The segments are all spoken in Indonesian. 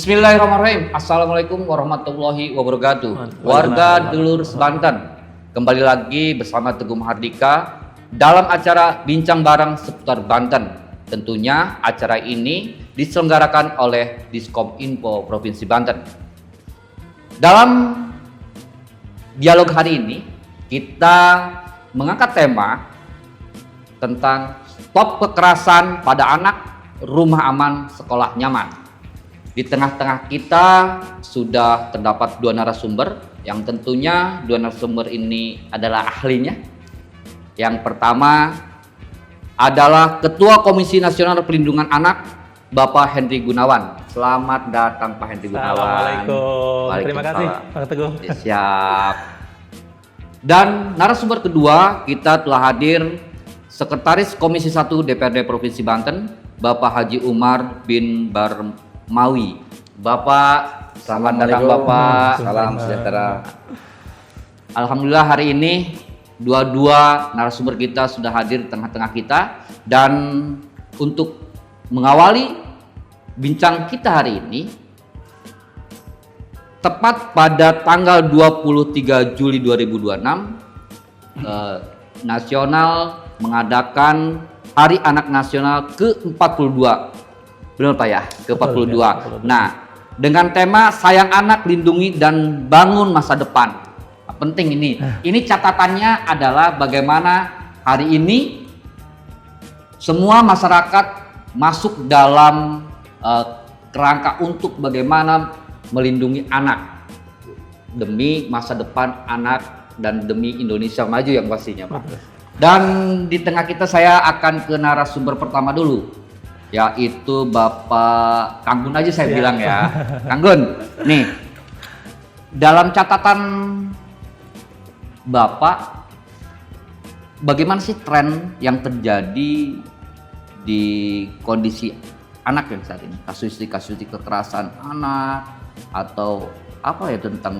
Bismillahirrahmanirrahim. Assalamualaikum warahmatullahi wabarakatuh. Warga Dulur Banten, kembali lagi bersama Teguh Mahardika dalam acara Bincang Bareng seputar Banten. Tentunya acara ini diselenggarakan oleh Diskominfo Provinsi Banten. Dalam dialog hari ini kita mengangkat tema tentang stop kekerasan pada anak, rumah aman, sekolah nyaman. Di tengah-tengah kita sudah terdapat dua narasumber yang tentunya dua narasumber ini adalah ahlinya. Yang pertama adalah Ketua Komisi Nasional Perlindungan Anak, Bapak Henry Gunawan. Selamat datang Pak Henry Gunawan. Assalamualaikum. Terima kasih Pak Teguh. Siap. Dan narasumber kedua kita telah hadir Sekretaris Komisi 1 DPRD Provinsi Banten, Bapak Haji Umar bin Barmawi. Bapak, selamat datang Bapak. Salam sejahtera. Alhamdulillah hari ini dua-dua narasumber kita sudah hadir di tengah-tengah kita, dan untuk mengawali bincang kita hari ini tepat pada tanggal 23 Juli 2026 nasional mengadakan Hari Anak Nasional ke-42. Benar Pak ya? Ke-42. Nah, dengan tema Sayang Anak, Lindungi dan Bangun Masa Depan. Nah, penting ini. Ini catatannya adalah bagaimana hari ini semua masyarakat masuk dalam kerangka untuk bagaimana melindungi anak demi masa depan anak dan demi Indonesia maju yang pastinya Pak. Dan di tengah kita saya akan ke narasumber pertama dulu, yaitu Bapak Kang Gun aja saya bilang ya. Kang Gun, nih dalam catatan Bapak, bagaimana sih tren yang terjadi di kondisi anak yang saat ini? Kasus kekerasan anak atau apa ya, tentang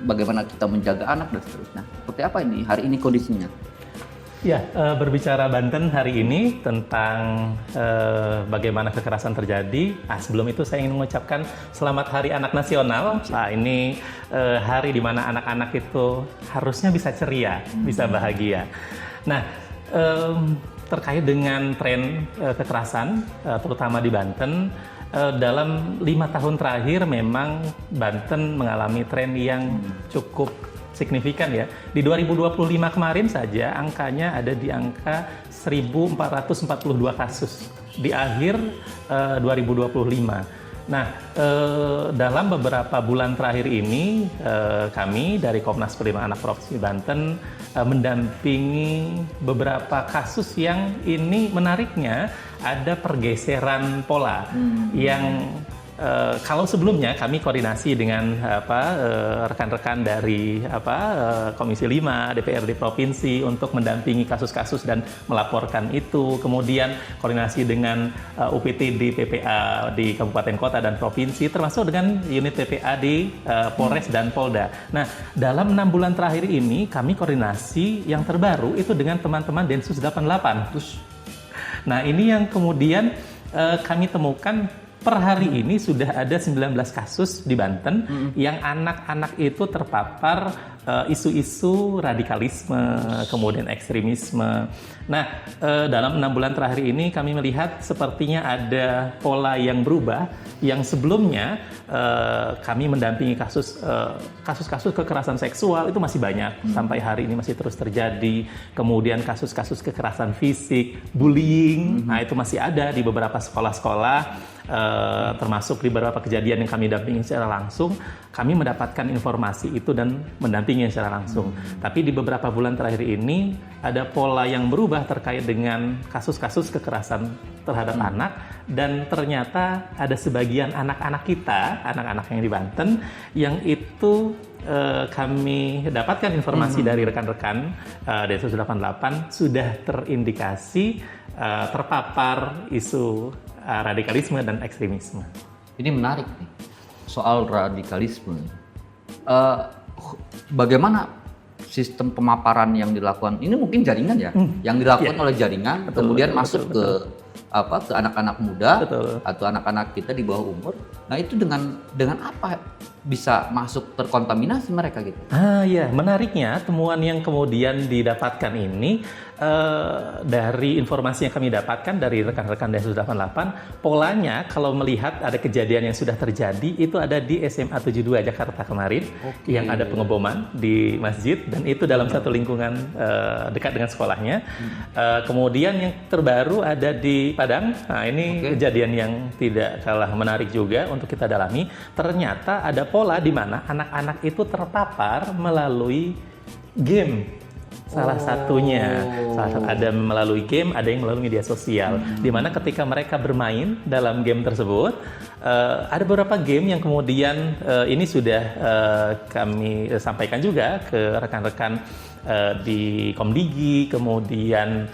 bagaimana kita menjaga anak dan seterusnya. Seperti apa ini hari ini kondisinya? Ya, berbicara Banten hari ini tentang bagaimana kekerasan terjadi. Sebelum itu saya ingin mengucapkan Selamat Hari Anak Nasional. Nah, ini hari di mana anak-anak itu harusnya bisa ceria, bisa bahagia. Nah, terkait dengan tren kekerasan, terutama di Banten, dalam 5 tahun terakhir memang Banten mengalami tren yang cukup signifikan ya. Di 2025 kemarin saja angkanya ada di angka 1.442 kasus di akhir 2025. Nah, dalam beberapa bulan terakhir ini kami dari Komnas Perlindungan Anak Provinsi Banten mendampingi beberapa kasus yang ini menariknya ada pergeseran pola yang kalau sebelumnya kami koordinasi dengan rekan-rekan dari Komisi 5 DPRD Provinsi untuk mendampingi kasus-kasus dan melaporkan itu, kemudian koordinasi dengan UPTD PPA di Kabupaten Kota dan Provinsi, termasuk dengan unit PPA di Polres dan Polda. Nah, dalam 6 bulan terakhir ini kami koordinasi yang terbaru itu dengan teman-teman Densus 88. Nah, ini yang kemudian kami temukan. Per hari ini sudah ada 19 kasus di Banten yang anak-anak itu terpapar isu-isu radikalisme, kemudian ekstremisme. Nah, dalam 6 bulan terakhir ini kami melihat sepertinya ada pola yang berubah, yang sebelumnya kami mendampingi kasus-kasus kekerasan seksual itu masih banyak, sampai hari ini masih terus terjadi. Kemudian kasus-kasus kekerasan fisik, bullying, nah itu masih ada di beberapa sekolah-sekolah. Termasuk di beberapa kejadian yang kami dampingi secara langsung, kami mendapatkan informasi itu dan mendampingi secara langsung. Tapi di beberapa bulan terakhir ini ada pola yang berubah terkait dengan kasus-kasus kekerasan terhadap anak, dan ternyata ada sebagian anak-anak kita, anak-anak yang di Banten, yang itu kami dapatkan informasi dari rekan-rekan Densus 88 sudah terindikasi terpapar isu radikalisme dan ekstremisme. Ini menarik nih, soal radikalisme. Bagaimana sistem pemaparan yang dilakukan? Ini mungkin jaringan ya, yang dilakukan oleh jaringan, kemudian masuk ke anak-anak muda. Betul. Atau anak-anak kita di bawah umur. Nah itu dengan apa bisa masuk terkontaminasi mereka gitu? Ya, menariknya temuan yang kemudian didapatkan ini dari informasi yang kami dapatkan dari rekan-rekan Densus 88, polanya kalau melihat ada kejadian yang sudah terjadi itu ada di SMA 72 Jakarta kemarin, yang ada pengeboman di masjid dan itu dalam satu lingkungan dekat dengan sekolahnya. Kemudian yang terbaru ada di Padang. Nah, ini kejadian yang tidak kalah menarik juga untuk kita dalami. Ternyata ada pola di mana anak-anak itu terpapar melalui game. Salah satunya ada melalui game, ada yang melalui media sosial. Di mana ketika mereka bermain dalam game tersebut, ada beberapa game yang kemudian ini sudah kami sampaikan juga ke rekan-rekan di Komdigi, kemudian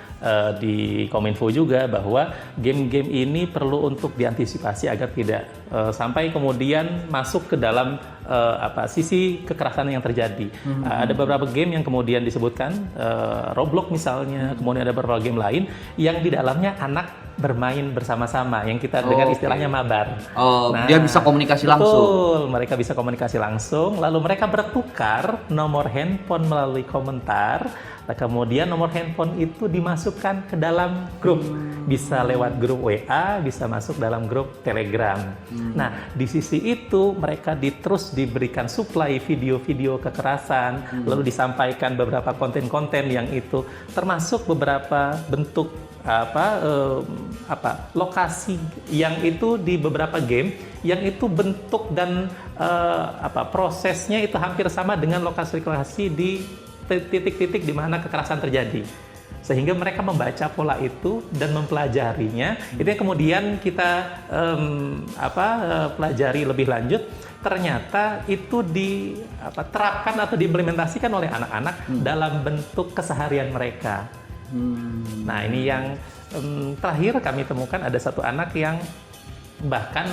di Kominfo juga, bahwa game-game ini perlu untuk diantisipasi agar tidak sampai kemudian masuk ke dalam sisi kekerasan yang terjadi. Ada beberapa game yang kemudian disebutkan, Roblox misalnya, kemudian ada beberapa game lain yang di dalamnya anak bermain bersama-sama, yang kita dengar istilahnya mabar. Dia bisa komunikasi langsung. Betul, mereka bisa komunikasi langsung, lalu mereka bertukar nomor handphone melalui komentar. Nah, kemudian nomor handphone itu dimasukkan ke dalam grup, bisa lewat grup WA, bisa masuk dalam grup Telegram. Nah, di sisi itu mereka terus diberikan suplai video-video kekerasan, lalu disampaikan beberapa konten-konten yang itu termasuk beberapa bentuk lokasi yang itu di beberapa game yang itu bentuk dan prosesnya itu hampir sama dengan lokasi-lokasi di titik-titik di mana kekerasan terjadi, sehingga mereka membaca pola itu dan mempelajarinya. Itu yang kemudian kita pelajari lebih lanjut. Ternyata itu diterapkan atau diimplementasikan oleh anak-anak dalam bentuk keseharian mereka. Nah, ini yang terakhir kami temukan, ada satu anak yang bahkan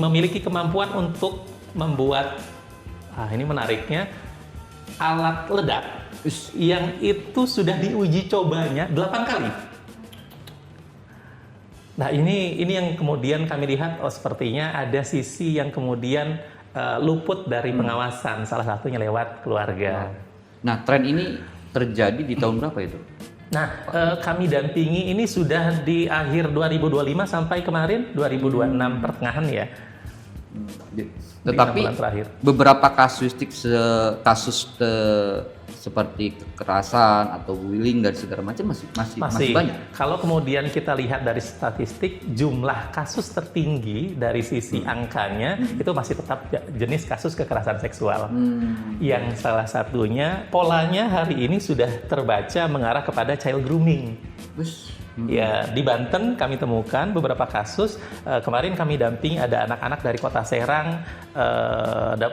memiliki kemampuan untuk membuat, ini menariknya, alat ledak yang itu sudah diuji cobanya 8 kali. Nah, ini yang kemudian kami lihat, sepertinya ada sisi yang kemudian luput dari pengawasan, salah satunya lewat keluarga. Nah, tren ini terjadi di tahun berapa itu? Nah, kami dampingi ini sudah di akhir 2025 sampai kemarin 2026 pertengahan ya. Tetapi beberapa kasus seperti kekerasan atau bullying dan segala macam masih banyak. Kalau kemudian kita lihat dari statistik, jumlah kasus tertinggi dari sisi angkanya itu masih tetap jenis kasus kekerasan seksual. Yang salah satunya polanya hari ini sudah terbaca mengarah kepada child grooming. Ya, di Banten kami temukan beberapa kasus. Kemarin kami damping ada anak-anak dari Kota Serang.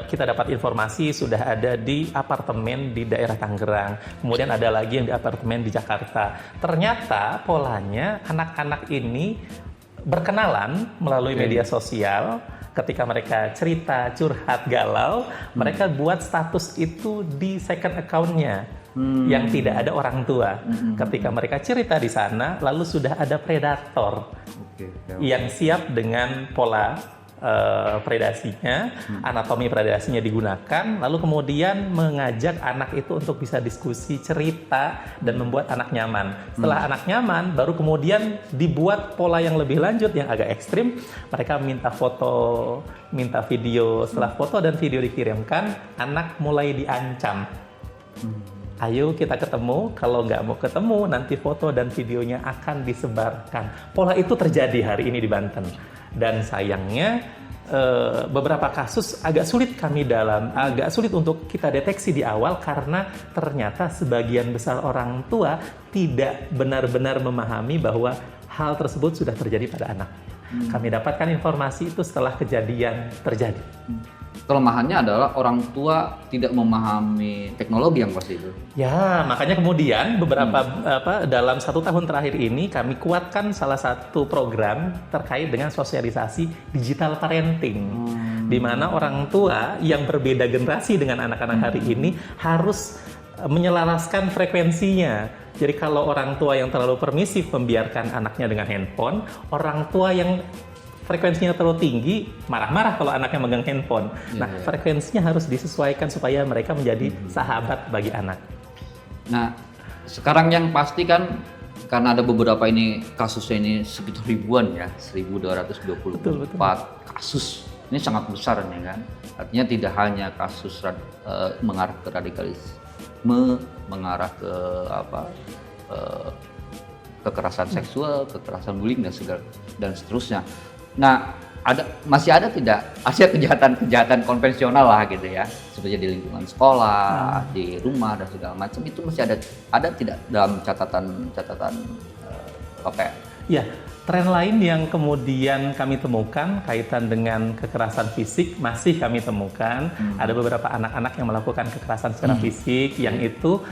Kita dapat informasi sudah ada di apartemen di daerah Tangerang. Kemudian ada lagi yang di apartemen di Jakarta. Ternyata polanya anak-anak ini berkenalan melalui media sosial. Ketika mereka cerita, curhat, galau, mereka buat status itu di second account-nya. Yang tidak ada orang tua. Ketika mereka cerita di sana, lalu sudah ada predator yang siap dengan pola predasinya, anatomi predasinya digunakan, lalu kemudian mengajak anak itu untuk bisa diskusi, cerita, dan membuat anak nyaman. Setelah anak nyaman, baru kemudian dibuat pola yang lebih lanjut, yang agak ekstrim. Mereka minta foto, minta video. Setelah foto dan video dikirimkan, anak mulai diancam. Ayo kita ketemu, kalau nggak mau ketemu nanti foto dan videonya akan disebarkan. Pola itu terjadi hari ini di Banten. Dan sayangnya beberapa kasus agak sulit untuk kita deteksi di awal karena ternyata sebagian besar orang tua tidak benar-benar memahami bahwa hal tersebut sudah terjadi pada anak. Kami dapatkan informasi itu setelah kejadian terjadi. Kelemahannya adalah orang tua tidak memahami teknologi yang pasti itu. Ya, makanya kemudian dalam 1 tahun terakhir ini kami kuatkan salah satu program terkait dengan sosialisasi digital parenting. Di mana orang tua yang berbeda generasi dengan anak-anak hari ini harus menyelaraskan frekuensinya. Jadi kalau orang tua yang terlalu permisif membiarkan anaknya dengan handphone, orang tua yang frekuensinya terlalu tinggi, marah-marah kalau anaknya megang handphone. Nah, frekuensinya harus disesuaikan supaya mereka menjadi sahabat bagi anak. Nah, sekarang yang pasti kan karena ada beberapa ini kasusnya ini sekitar ribuan ya, 1.224 kasus. Ini sangat besar nih kan. Artinya tidak hanya kasus mengarah ke radikalisme, mengarah ke kekerasan seksual, kekerasan bullying dan seterusnya. Nah, masih ada tidak kejahatan konvensional lah gitu ya, seperti di lingkungan sekolah, di rumah dan segala macam, itu masih ada tidak dalam catatan KPN? Ya, tren lain yang kemudian kami temukan kaitan dengan kekerasan fisik masih kami temukan. Ada beberapa anak-anak yang melakukan kekerasan secara fisik, yang itu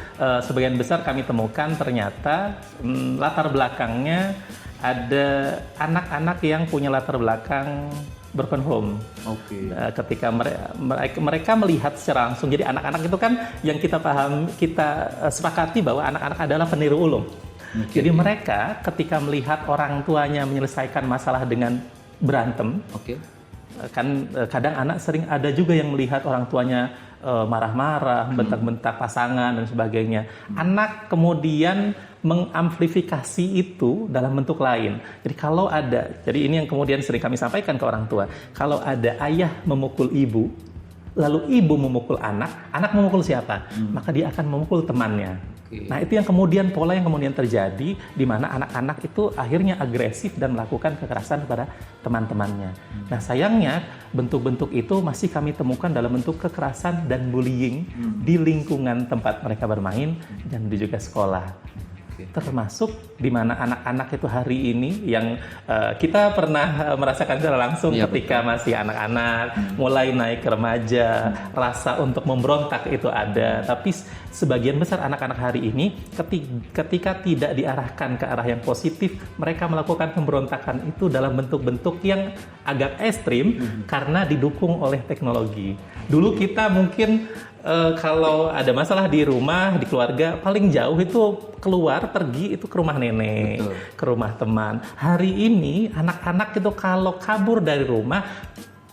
sebagian besar kami temukan ternyata latar belakangnya ada anak-anak yang punya latar belakang broken home. Ketika mereka melihat secara langsung, jadi anak-anak itu kan yang kita sepakati bahwa anak-anak adalah peniru ulung. Jadi mereka ketika melihat orang tuanya menyelesaikan masalah dengan berantem, kan kadang anak sering ada juga yang melihat orang tuanya marah-marah, bentak-bentak pasangan dan sebagainya. Anak kemudian mengamplifikasi itu dalam bentuk lain. Jadi ini yang kemudian sering kami sampaikan ke orang tua. Kalau ada ayah memukul ibu, lalu ibu memukul anak memukul siapa? Maka dia akan memukul temannya. Nah, itu yang kemudian pola yang kemudian terjadi, di mana anak-anak itu akhirnya agresif dan melakukan kekerasan kepada teman-temannya. Nah, sayangnya bentuk-bentuk itu masih kami temukan dalam bentuk kekerasan dan bullying di lingkungan tempat mereka bermain dan juga sekolah. Termasuk di mana anak-anak itu hari ini yang kita pernah merasakan secara langsung ketika masih anak-anak, mulai naik ke remaja, rasa untuk memberontak itu ada. Tapi sebagian besar anak-anak hari ini ketika tidak diarahkan ke arah yang positif, mereka melakukan pemberontakan itu dalam bentuk-bentuk yang agak ekstrim karena didukung oleh teknologi. Dulu kita mungkin kalau ada masalah di rumah, di keluarga, paling jauh itu pergi itu ke rumah nenek, ke rumah teman. Hari ini anak-anak itu kalau kabur dari rumah,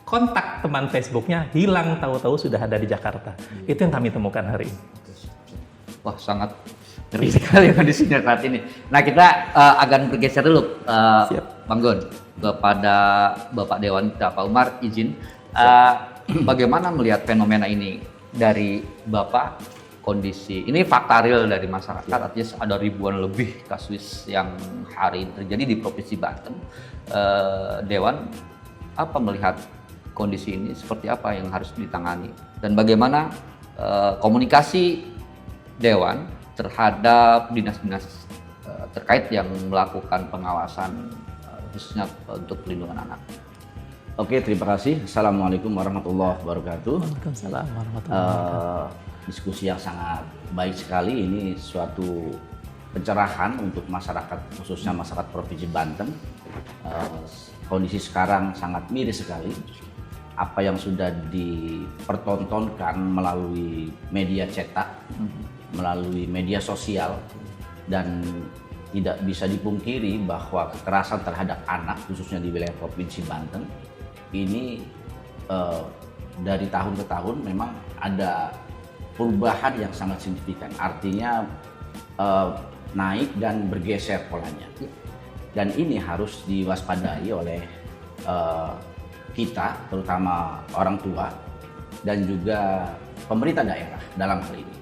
kontak teman Facebooknya hilang, tahu-tahu sudah ada di Jakarta. Itu yang kami temukan hari ini. Wah, sangat ngeri sekali kondisinya saat ini. Nah, kita akan bergeser dulu, Bang Gun, kepada Bapak Dewanita. Pak Umar, izin. Bagaimana melihat fenomena ini dari Bapak, kondisi ini fakta real dari masyarakat, artinya ada ribuan lebih kasus yang hari ini terjadi di Provinsi Banten. Dewan, apa melihat kondisi ini, seperti apa yang harus ditangani, dan bagaimana komunikasi Dewan terhadap dinas-dinas terkait yang melakukan pengawasan khususnya untuk perlindungan anak? Oke, terima kasih. Assalamualaikum warahmatullahi wabarakatuh. Waalaikumsalam warahmatullahi wabarakatuh. Diskusi yang sangat baik sekali. Ini suatu pencerahan untuk masyarakat, khususnya masyarakat Provinsi Banten. Kondisi sekarang sangat miris sekali. Apa yang sudah dipertontonkan melalui media cetak, melalui media sosial, dan tidak bisa dipungkiri bahwa kekerasan terhadap anak, khususnya di wilayah Provinsi Banten, ini dari tahun ke tahun memang ada perubahan yang sangat signifikan. Artinya naik dan bergeser polanya. Dan ini harus diwaspadai oleh kita, terutama orang tua dan juga pemerintah daerah dalam hal ini.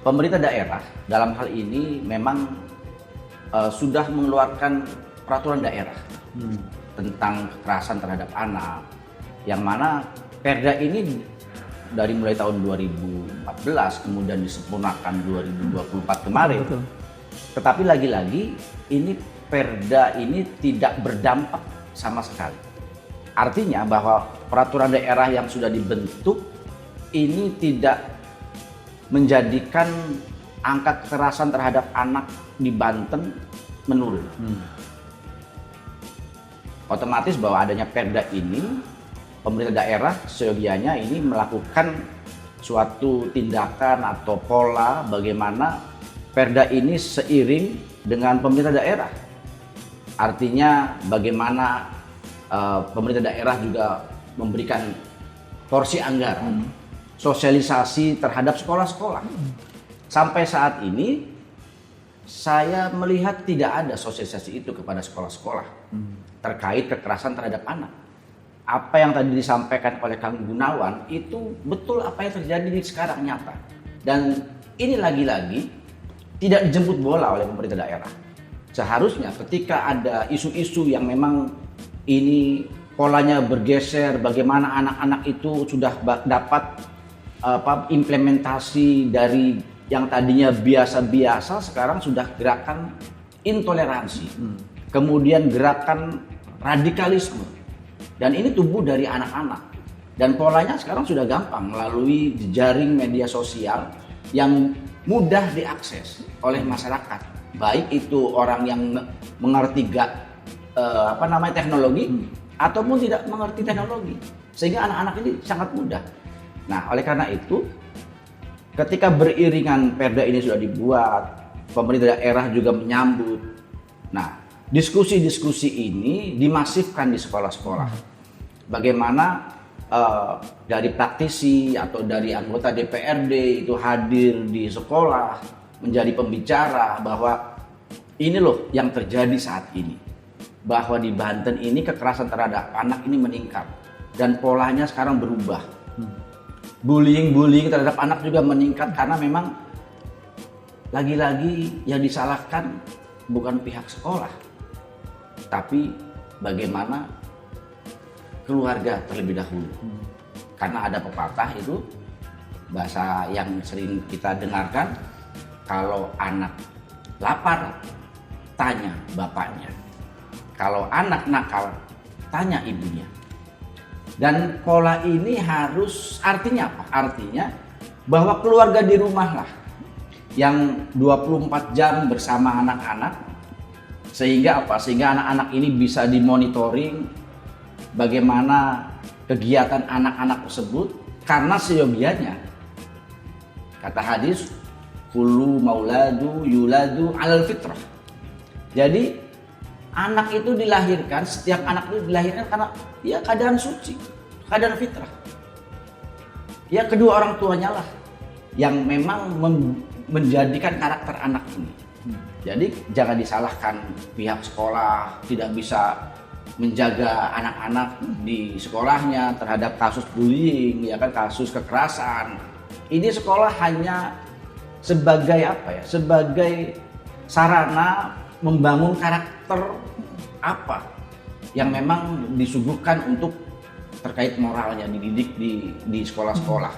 Pemerintah daerah dalam hal ini memang sudah mengeluarkan peraturan daerah tentang kekerasan terhadap anak, yang mana Perda ini dari mulai tahun 2014 kemudian disempurnakan 2024 kemarin. Betul. Tetapi lagi-lagi ini Perda ini tidak berdampak sama sekali. Artinya bahwa peraturan daerah yang sudah dibentuk ini tidak menjadikan angka kekerasan terhadap anak di Banten menurun. Otomatis bahwa adanya Perda ini, pemerintah daerah seyogianya ini melakukan suatu tindakan atau pola bagaimana Perda ini seiring dengan pemerintah daerah. Artinya bagaimana pemerintah daerah juga memberikan porsi anggaran sosialisasi terhadap sekolah-sekolah. Sampai saat ini saya melihat tidak ada sosialisasi itu kepada sekolah-sekolah terkait kekerasan terhadap anak. Apa yang tadi disampaikan oleh Kang Gunawan itu betul apa yang terjadi di sekarang nyata. Dan ini lagi-lagi tidak dijemput bola oleh pemerintah daerah. Seharusnya ketika ada isu-isu yang memang ini polanya bergeser, bagaimana anak-anak itu sudah dapat implementasi dari yang tadinya biasa-biasa sekarang sudah gerakan intoleransi, kemudian gerakan radikalisme, dan ini tumbuh dari anak-anak, dan polanya sekarang sudah gampang melalui jejaring media sosial yang mudah diakses oleh masyarakat, baik itu orang yang mengerti teknologi ataupun tidak mengerti teknologi, sehingga anak-anak ini sangat mudah. Nah, oleh karena itu ketika beriringan perda ini sudah dibuat, pemerintah daerah juga menyambut. Nah, diskusi-diskusi ini dimasifkan di sekolah-sekolah. Bagaimana dari praktisi atau dari anggota DPRD itu hadir di sekolah, menjadi pembicara bahwa ini loh yang terjadi saat ini. Bahwa di Banten ini kekerasan terhadap anak ini meningkat dan polanya sekarang berubah. Bullying terhadap anak juga meningkat karena memang lagi-lagi yang disalahkan bukan pihak sekolah, tapi bagaimana keluarga terlebih dahulu. Karena ada pepatah itu, bahasa yang sering kita dengarkan, kalau anak lapar, tanya bapaknya. Kalau anak nakal, tanya ibunya. Dan pola ini harus, artinya apa? Artinya bahwa keluarga di rumah lah yang 24 jam bersama anak-anak, sehingga apa? Sehingga anak-anak ini bisa dimonitoring bagaimana kegiatan anak-anak tersebut, karena seyogianya kata hadis kullu mauladu yuladu alal fitrah. Jadi anak itu dilahirkan, setiap anak itu dilahirkan karena ya keadaan suci, keadaan fitrah. Ya kedua orang tuanya lah yang memang menjadikan karakter anak ini. Jadi jangan disalahkan pihak sekolah tidak bisa menjaga anak-anak di sekolahnya terhadap kasus bullying, ya kan, kasus kekerasan. Ini sekolah hanya sebagai apa ya? Sebagai sarana membangun karakter apa yang memang disuguhkan untuk terkait moralnya dididik di sekolah-sekolah.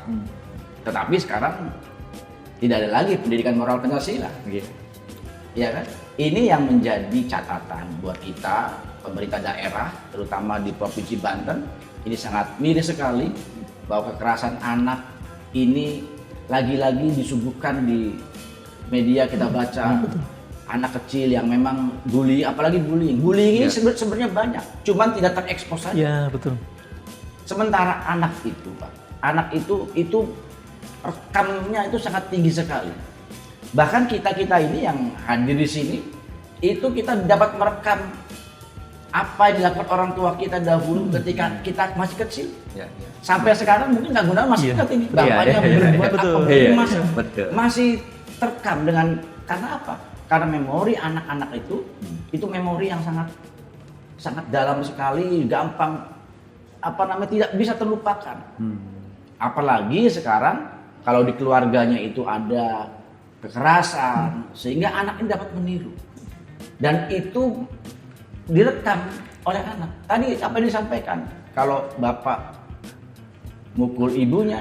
Tetapi sekarang tidak ada lagi pendidikan moral Pancasila. Ya kan? Ini yang menjadi catatan buat kita pemerintah daerah, terutama di Provinsi Banten. Ini sangat miris sekali bahwa kekerasan anak ini lagi-lagi disuguhkan di media kita baca. Anak kecil yang memang bullying, apalagi bullying ini sebenarnya banyak, cuman tidak terekspos saja. Ya, betul. Sementara anak itu, Pak, anak itu rekamnya itu sangat tinggi sekali. Bahkan kita ini yang hadir di sini, itu kita dapat merekam apa yang dilakukan orang tua kita dahulu ketika kita masih kecil. Sampai sekarang mungkin nggak guna masih ingat ini bapaknya berbuat apa, masih terekam dengan, karena apa? Karena memori anak-anak itu memori yang sangat dalam sekali, gampang tidak bisa terlupakan. Apalagi sekarang kalau di keluarganya itu ada kekerasan, sehingga anak ini dapat meniru. Dan itu direkam oleh anak. Tadi apa yang disampaikan? Kalau bapak mukul ibunya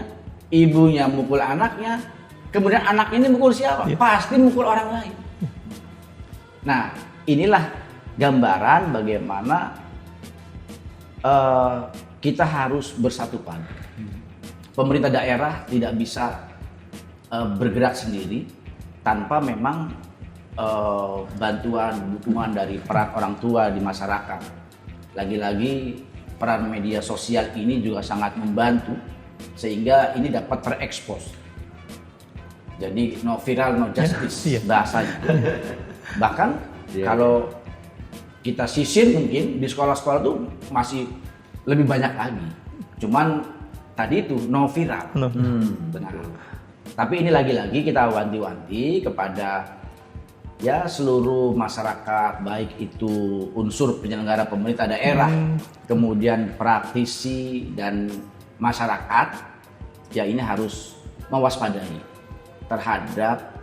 mukul anaknya, kemudian anak ini mukul siapa? Pasti mukul orang lain. Nah, inilah gambaran bagaimana kita harus bersatu padu. Pemerintah daerah tidak bisa bergerak sendiri tanpa memang bantuan, dukungan dari peran orang tua di masyarakat. Lagi-lagi peran media sosial ini juga sangat membantu sehingga ini dapat terekspos. Jadi no viral no justice bahasanya. Bahkan kalau kita sisir mungkin di sekolah-sekolah tuh masih lebih banyak lagi. Cuman tadi itu no viral. Benar. Tapi ini lagi-lagi kita wanti-wanti kepada ya seluruh masyarakat, baik itu unsur penyelenggara pemerintah daerah, kemudian praktisi dan masyarakat, ya ini harus mewaspadai terhadap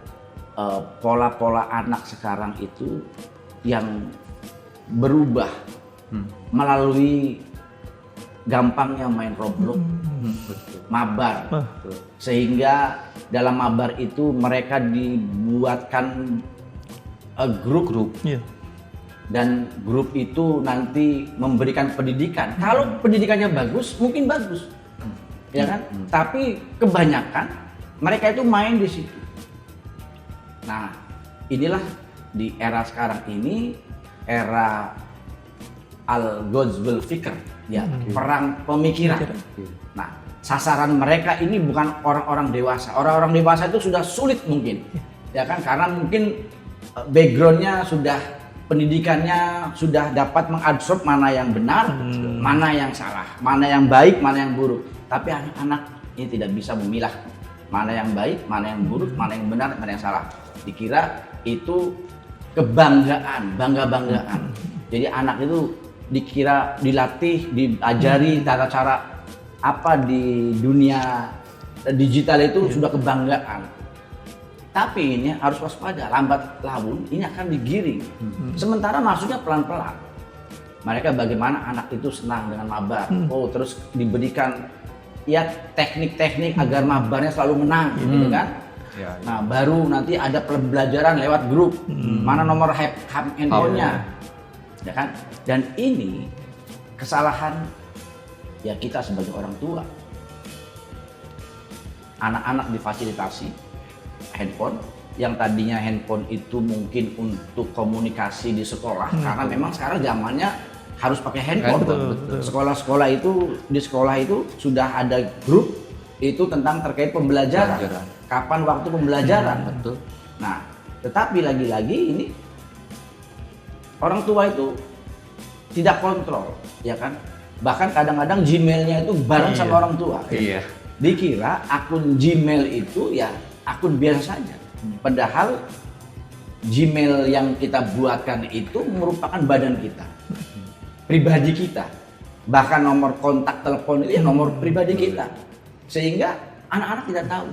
pola-pola anak sekarang itu yang berubah melalui gampangnya main Roblox, mabar, sehingga dalam mabar itu mereka dibuatkan grup, dan grup itu nanti memberikan pendidikan. Kalau pendidikannya bagus, mungkin bagus, ya kan? Tapi kebanyakan mereka itu main di situ. Nah, inilah di era sekarang ini, era al-ghazwul fikr, ya, perang pemikiran. Nah, sasaran mereka ini bukan orang-orang dewasa. Orang-orang dewasa itu sudah sulit mungkin, ya kan? Karena mungkin backgroundnya sudah, pendidikannya sudah dapat mengabsorb mana yang benar, mana yang salah, mana yang baik, mana yang buruk. Tapi anak-anak ini tidak bisa memilah mana yang baik, mana yang buruk, mana yang benar, mana yang salah. Dikira itu kebanggaan, bangga-banggaan. Jadi anak itu dikira dilatih, diajari tata cara apa di dunia digital itu sudah kebanggaan. Tapi ini harus waspada, lambat laun ini akan digiring. Sementara masuknya pelan-pelan. Mereka bagaimana anak itu senang dengan mabar. Oh, terus diberikan ya teknik-teknik agar mabarnya selalu menang, gitu kan? Ya, ya. Nah, baru nanti ada pembelajaran lewat grup. Mana nomor handphonenya, ya kan? Dan ini kesalahan ya kita sebagai orang tua. Anak-anak difasilitasi handphone, yang tadinya handphone itu mungkin untuk komunikasi di sekolah, karena memang sekarang zamannya harus pakai handphone. Sekolah-sekolah itu, di sekolah itu sudah ada grup itu tentang terkait pembelajaran. Kapan waktu pembelajaran. Betul. Nah, tetapi lagi-lagi ini orang tua itu tidak kontrol, ya kan? Bahkan kadang-kadang Gmail-nya itu bareng sama orang tua. Iya. Dikira akun Gmail itu ya akun biasa saja. Padahal Gmail yang kita buatkan itu merupakan badan kita, pribadi kita. Bahkan nomor kontak telepon itu ya nomor pribadi kita. Sehingga anak-anak tidak tahu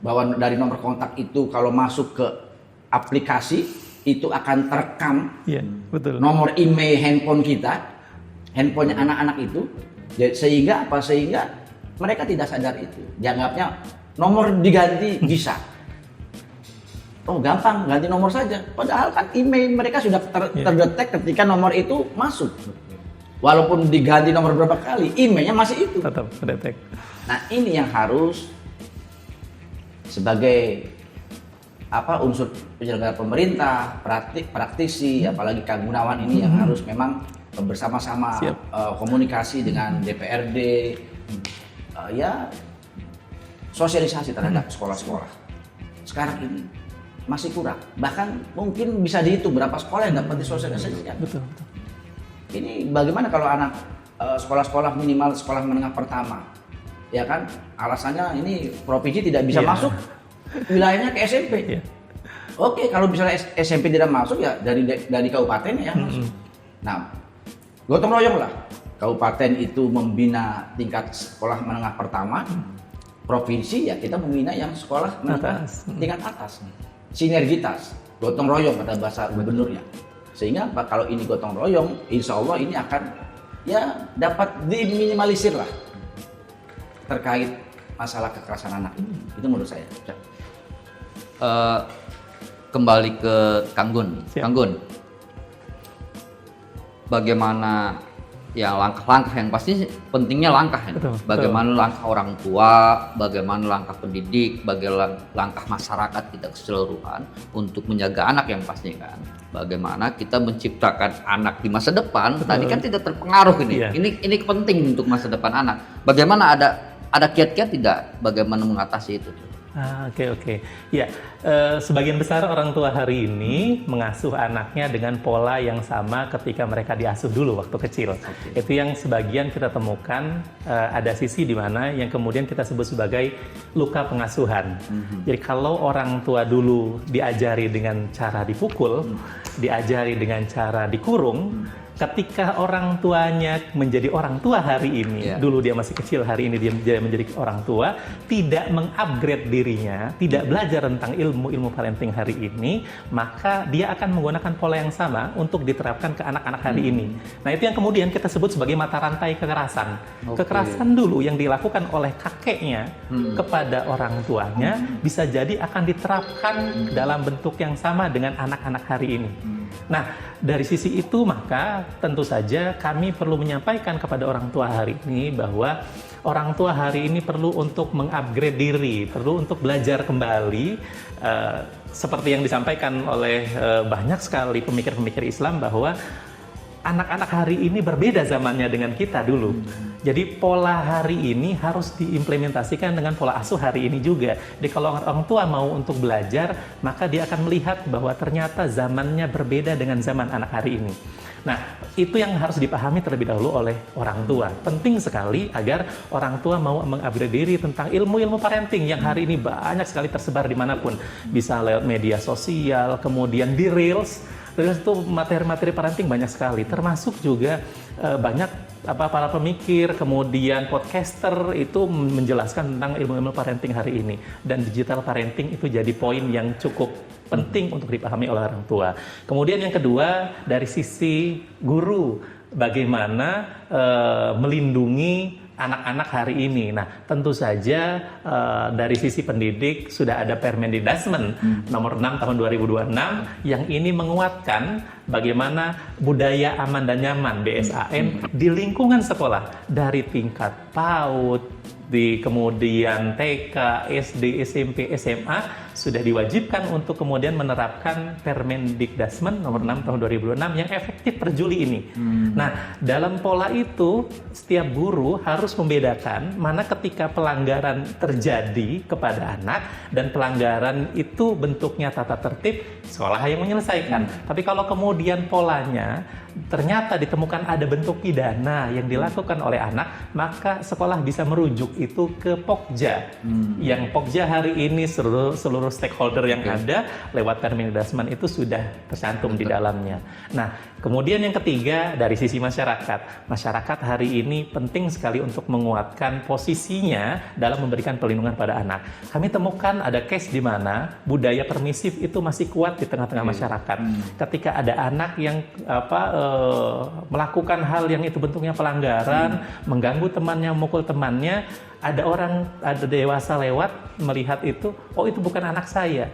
bahwa dari nomor kontak itu kalau masuk ke aplikasi itu akan terekam nomor email handphone kita, handphonenya anak-anak itu. Sehingga apa? Sehingga mereka tidak sadar itu. Dianggapnya nomor diganti bisa. Oh, gampang, ganti nomor saja. Padahal kan email mereka sudah terdetek ketika nomor itu masuk. Walaupun diganti nomor berapa kali, emailnya masih itu. Tetap terdetek. Nah, ini yang harus sebagai unsur penyelenggara pemerintah, praktisi, apalagi Kang Gunawan ini yang harus memang bersama-sama komunikasi dengan DPRD, ya sosialisasi terhadap sekolah-sekolah. Sekarang ini masih kurang. Bahkan mungkin bisa dihitung berapa sekolah yang dapat disosialisasikan. Betul. Ini bagaimana kalau anak sekolah-sekolah minimal sekolah menengah pertama, ya kan? Alasannya ini provinsi tidak bisa masuk, wilayahnya ke SMP. Oke, kalau misalnya SMP tidak masuk ya dari kabupaten ya masuk. Nah, gotong royong lah. Kabupaten itu membina tingkat sekolah menengah pertama. Provinsi ya kita membina yang sekolah tingkat atas. Sinergitas, gotong royong kata bahasa gubernurnya. Sehingga kalau ini gotong royong, insya Allah ini akan ya dapat diminimalisir lah terkait masalah kekerasan anak ini. Itu menurut saya. Kembali ke Kang Gun. Kang Gun, bagaimana ya langkah-langkah yang pasti pentingnya langkah ya. Bagaimana langkah orang tua, bagaimana langkah pendidik, bagaimana langkah masyarakat kita keseluruhan untuk menjaga anak yang pasti kan. Bagaimana kita menciptakan anak di masa depan, tadi kan tidak terpengaruh ini. Ini penting untuk masa depan anak. Bagaimana ada kiat-kiat tidak bagaimana mengatasi itu? Oke. Ya, sebagian besar orang tua hari ini mengasuh anaknya dengan pola yang sama ketika mereka diasuh dulu waktu kecil. Itu yang sebagian kita temukan, ada sisi di mana yang kemudian kita sebut sebagai luka pengasuhan. Jadi kalau orang tua dulu diajari dengan cara dipukul, diajari dengan cara dikurung, ketika orang tuanya menjadi orang tua hari ini, dulu dia masih kecil, hari ini dia menjadi orang tua, tidak mengupgrade dirinya, tidak belajar tentang ilmu parenting hari ini, maka dia akan menggunakan pola yang sama untuk diterapkan ke anak-anak hari ini. Nah, itu yang kemudian kita sebut sebagai mata rantai kekerasan. Kekerasan dulu yang dilakukan oleh kakeknya kepada orang tuanya bisa jadi akan diterapkan dalam bentuk yang sama dengan anak-anak hari ini. Nah, dari sisi itu maka tentu saja kami perlu menyampaikan kepada orang tua hari ini bahwa orang tua hari ini perlu untuk mengupgrade diri, perlu untuk belajar kembali, seperti yang disampaikan oleh banyak sekali pemikir-pemikir Islam bahwa anak-anak hari ini berbeda zamannya dengan kita dulu. Jadi pola hari ini harus diimplementasikan dengan pola asuh hari ini juga. Jadi kalau orang tua mau untuk belajar, maka dia akan melihat bahwa ternyata zamannya berbeda dengan zaman anak hari ini. Nah, itu yang harus dipahami terlebih dahulu oleh orang tua. Penting sekali agar orang tua mau mengupgrade diri tentang ilmu-ilmu parenting yang hari ini banyak sekali tersebar dimanapun. Bisa lewat media sosial, kemudian di Reels. Reels itu materi-materi parenting banyak sekali, termasuk juga banyak para pemikir, kemudian podcaster itu menjelaskan tentang ilmu-ilmu parenting hari ini. Dan digital parenting itu jadi poin yang cukup penting untuk dipahami oleh orang tua. Kemudian yang kedua, dari sisi guru, bagaimana melindungi anak-anak hari ini. Nah, tentu saja dari sisi pendidik sudah ada Permendikdasmen nomor 6 tahun 2026 yang ini menguatkan bagaimana budaya aman dan nyaman BSAN di lingkungan sekolah dari tingkat PAUD, di kemudian TK, SD, SMP, SMA sudah diwajibkan untuk kemudian menerapkan Permendikdasmen nomor 6 tahun 2006 yang efektif per Juli ini. Nah, dalam pola itu setiap guru harus membedakan mana ketika pelanggaran terjadi kepada anak dan pelanggaran itu bentuknya tata tertib, sekolah yang menyelesaikan. Tapi kalau kemudian polanya ternyata ditemukan ada bentuk pidana yang dilakukan oleh anak, maka sekolah bisa merujuk itu ke Pokja. Yang Pokja hari ini seluruh stakeholder yang ada lewat Permendikdasmen itu sudah tercantum di dalamnya. Nah, kemudian yang ketiga dari sisi masyarakat. Masyarakat hari ini penting sekali untuk menguatkan posisinya dalam memberikan perlindungan pada anak. Kami temukan ada case di mana budaya permisif itu masih kuat di tengah-tengah masyarakat. Ketika ada anak yang melakukan hal yang itu bentuknya pelanggaran, mengganggu temannya, memukul temannya, ada dewasa lewat melihat itu, oh itu bukan anak saya.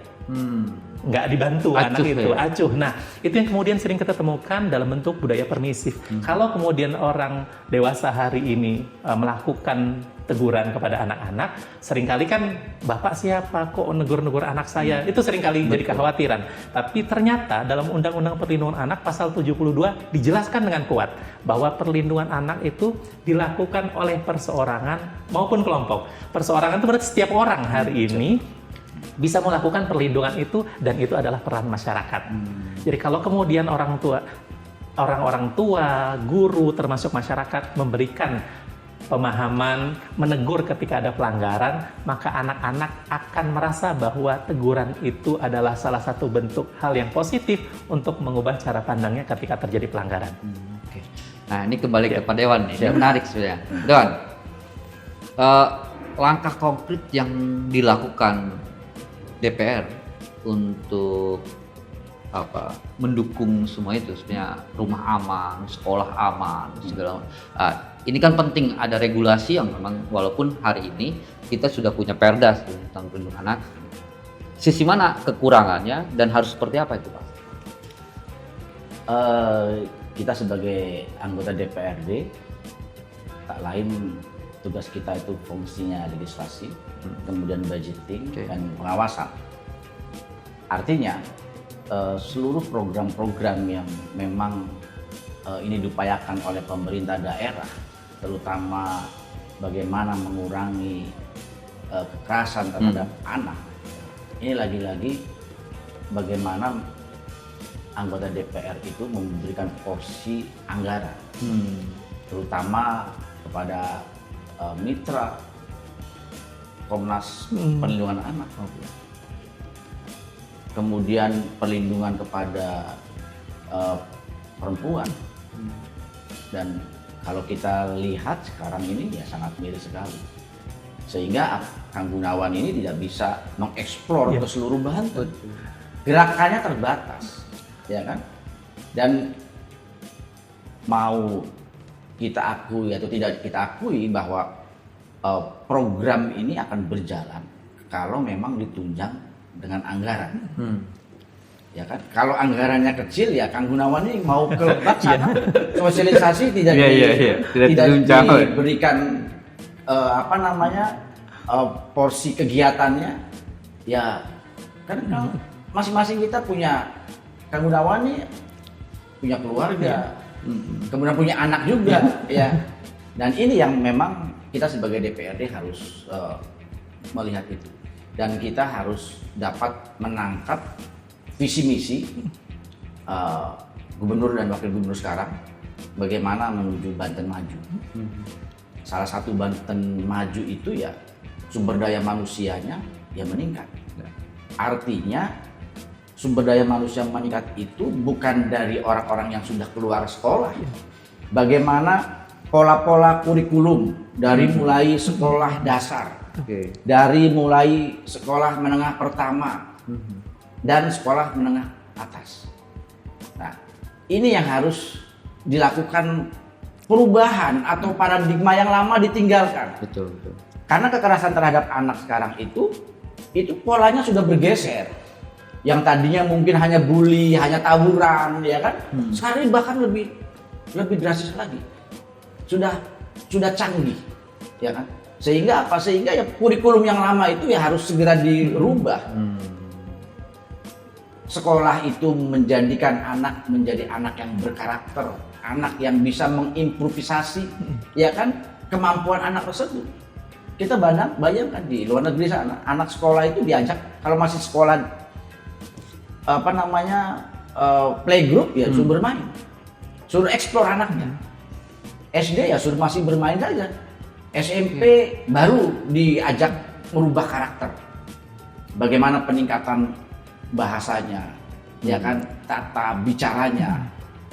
Nggak dibantu anak itu, acuh. Nah, itu yang kemudian sering kita temukan dalam bentuk budaya permisif. Kalau kemudian orang dewasa hari ini melakukan teguran kepada anak-anak, seringkali kan, Bapak siapa kok negur-negur anak saya? Itu seringkali jadi kekhawatiran. Tapi ternyata dalam Undang-Undang Perlindungan Anak pasal 72 dijelaskan dengan kuat bahwa perlindungan anak itu dilakukan oleh perseorangan maupun kelompok. Perseorangan itu berarti setiap orang hari ini bisa melakukan perlindungan itu, dan itu adalah peran masyarakat. Jadi kalau kemudian orang-orang tua, guru, termasuk masyarakat memberikan pemahaman, menegur ketika ada pelanggaran, maka anak-anak akan merasa bahwa teguran itu adalah salah satu bentuk hal yang positif untuk mengubah cara pandangnya ketika terjadi pelanggaran. Nah, ini kembali ke Pak Dewan nih, ini menarik sebenarnya. Dewan, langkah konkret yang dilakukan DPR untuk mendukung semua itu, sebenarnya rumah aman, sekolah aman, segala macam. Ini kan penting ada regulasi yang memang walaupun hari ini kita sudah punya Perda tentang perlindungan anak. Sisi mana kekurangannya dan harus seperti apa itu, Pak? Kita sebagai anggota DPRD, tak lain tugas kita itu fungsinya legislasi, kemudian budgeting dan pengawasan. Artinya seluruh program-program yang memang ini diupayakan oleh pemerintah daerah, terutama bagaimana mengurangi kekerasan terhadap anak, ini lagi-lagi bagaimana anggota DPR itu memberikan porsi anggaran, terutama kepada mitra Komnas Perlindungan Anak, kemudian perlindungan kepada perempuan, dan kalau kita lihat sekarang ini ya sangat miris sekali, sehingga Kang Gunawan ini tidak bisa mengeksplor ke seluruh Banten, gerakannya terbatas, ya kan? Dan mau kita akui atau tidak kita akui bahwa program ini akan berjalan kalau memang ditunjang dengan anggaran. Ya kan, kalau anggarannya kecil ya Kang Gunawan ini mau ke Lebak sana sosialisasi tidak diberikan porsi kegiatannya, ya kan masing-masing kita punya, Kang Gunawan ini punya keluarga, kemudian punya anak juga, ya, dan ini yang memang kita sebagai DPRD harus melihat itu, dan kita harus dapat menangkap visi misi gubernur dan wakil gubernur sekarang, bagaimana menuju Banten maju. Salah satu Banten maju itu ya sumber daya manusianya ya meningkat. Artinya sumber daya manusia meningkat itu bukan dari orang-orang yang sudah keluar sekolah. Bagaimana pola-pola kurikulum dari mulai sekolah dasar, dari mulai sekolah menengah pertama dan sekolah menengah atas. Nah, ini yang harus dilakukan perubahan atau paradigma yang lama ditinggalkan. Betul. Karena kekerasan terhadap anak sekarang itu polanya sudah bergeser. Yang tadinya mungkin hanya bully, hanya tawuran, ya kan? Sekarang ini bahkan lebih drastis lagi. Sudah canggih, ya kan? Sehingga apa? Sehingga ya kurikulum yang lama itu ya harus segera dirubah. Sekolah itu menjadikan anak menjadi anak yang berkarakter, anak yang bisa mengimprovisasi, ya kan, kemampuan anak tersebut. Kita bayangkan di luar negeri sana, anak sekolah itu diajak kalau masih sekolah playgroup ya suruh bermain, suruh eksplor anaknya. SD ya suruh masih bermain saja. SMP baru diajak merubah karakter. Bagaimana peningkatan bahasanya, ya kan, tata bicaranya.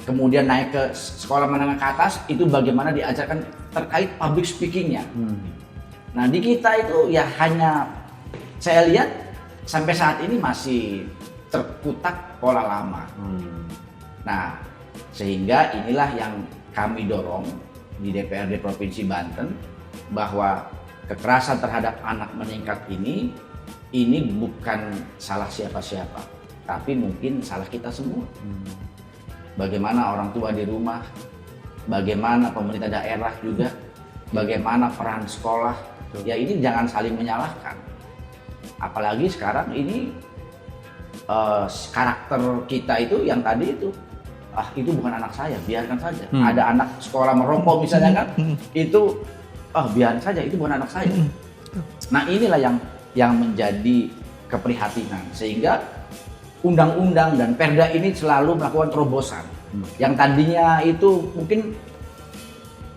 Kemudian naik ke sekolah menengah ke atas itu bagaimana diajarkan terkait public speakingnya. Nah di kita itu ya hanya saya lihat sampai saat ini masih terkutak pola lama. Nah sehingga inilah yang kami dorong di DPRD Provinsi Banten, bahwa kekerasan terhadap anak meningkat ini bukan salah siapa-siapa, tapi mungkin salah kita semua. Bagaimana orang tua di rumah, bagaimana pemerintah daerah juga, bagaimana peran sekolah, ya ini jangan saling menyalahkan. Apalagi sekarang ini karakter kita itu yang tadi itu, itu bukan anak saya, biarkan saja. Ada anak sekolah merokok misalnya kan, itu biarin saja, itu bukan anak saya. Nah inilah yang menjadi keprihatinan, sehingga undang-undang dan perda ini selalu melakukan terobosan. Yang tadinya itu mungkin